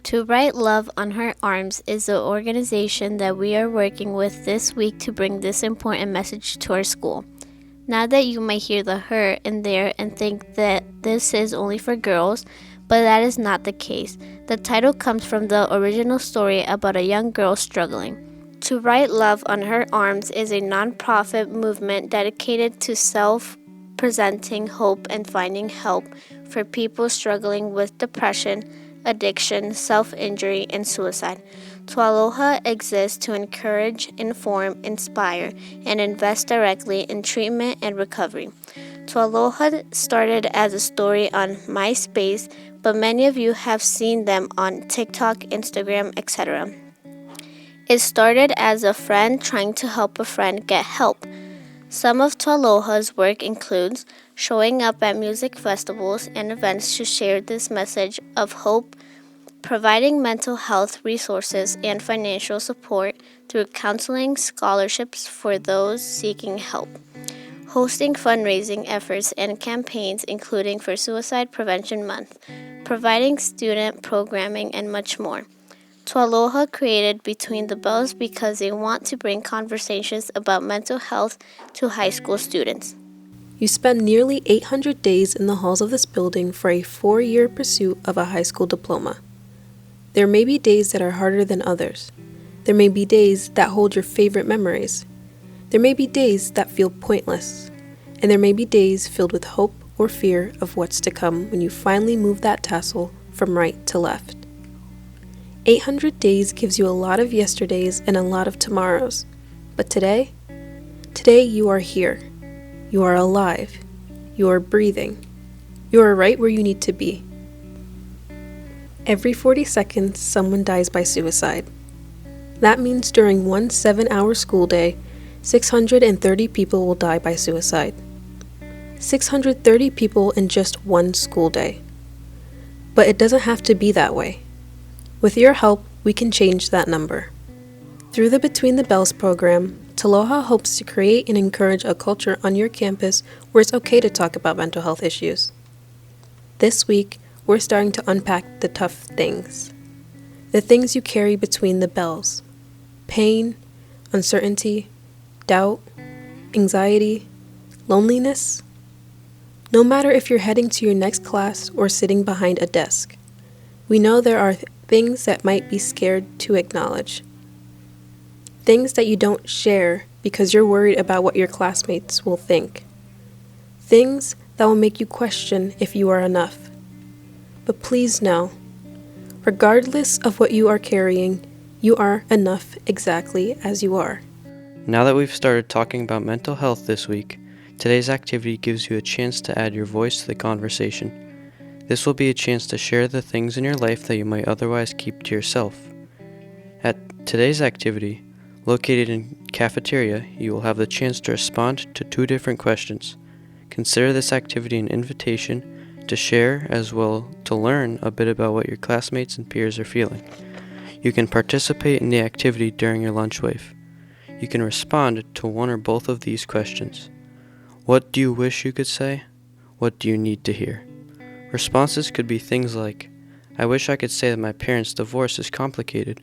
To Write Love on Her Arms is the organization that we are working with this week to bring this important message to our school. Now that you might hear the her in there and think that this is only for girls, but that is not the case. The title comes from the original story about a young girl struggling. To Write Love on Her Arms is a non-profit movement dedicated to self-presenting hope and finding help for people struggling with depression, addiction, self-injury, and suicide. Tualoha exists to encourage, inform, inspire, and invest directly in treatment and recovery. Tualoha started as a story on MySpace, but many of you have seen them on TikTok, Instagram, etc. It started as a friend trying to help a friend get help. Some of Tualoha's work includes showing up at music festivals and events to share this message of hope, providing mental health resources and financial support through counseling scholarships for those seeking help, hosting fundraising efforts and campaigns including for Suicide Prevention Month, providing student programming, and much more. Tualoha created Between the Bells because they want to bring conversations about mental health to high school students. You spend nearly 800 days in the halls of this building for a 4-year pursuit of a high school diploma. There may be days that are harder than others. There may be days that hold your favorite memories. There may be days that feel pointless. And there may be days filled with hope or fear of what's to come when you finally move that tassel from right to left. 800 days gives you a lot of yesterdays and a lot of tomorrows. But today you are here. You are alive. You are breathing. You are right where you need to be. Every 40 seconds, someone dies by suicide. That means during one 7-hour school day, 630 people will die by suicide. 630 people in just one school day. But it doesn't have to be that way. With your help, we can change that number. Through the Between the Bells program, Tualoha hopes to create and encourage a culture on your campus where it's okay to talk about mental health issues. This week, we're starting to unpack the tough things. The things you carry between the bells. Pain, uncertainty, doubt, anxiety, loneliness. No matter if you're heading to your next class or sitting behind a desk, we know there are things that might be scared to acknowledge. Things that you don't share because you're worried about what your classmates will think. Things that will make you question if you are enough. But please know, regardless of what you are carrying, you are enough exactly as you are. Now that we've started talking about mental health this week, today's activity gives you a chance to add your voice to the conversation. This will be a chance to share the things in your life that you might otherwise keep to yourself. At today's activity, located in cafeteria, you will have the chance to respond to 2 different questions. Consider this activity an invitation to share as well to learn a bit about what your classmates and peers are feeling. You can participate in the activity during your lunch wave. You can respond to one or both of these questions. What do you wish you could say? What do you need to hear? Responses could be things like, I wish I could say that my parents' divorce is complicated,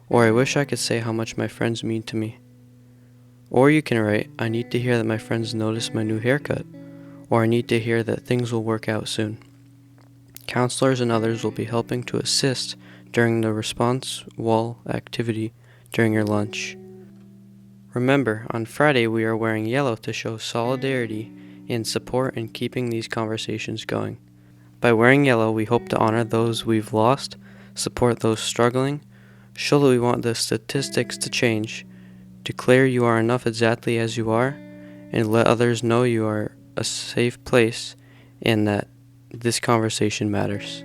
or I wish I could say how much my friends mean to me. Or you can write, I need to hear that my friends notice my new haircut, or I need to hear that things will work out soon. Counselors and others will be helping to assist during the response wall activity during your lunch. Remember, on Friday we are wearing yellow to show solidarity and support in keeping these conversations going. By wearing yellow, we hope to honor those we've lost, support those struggling, show that we want the statistics to change, declare you are enough exactly as you are, and let others know you are a safe place and that this conversation matters.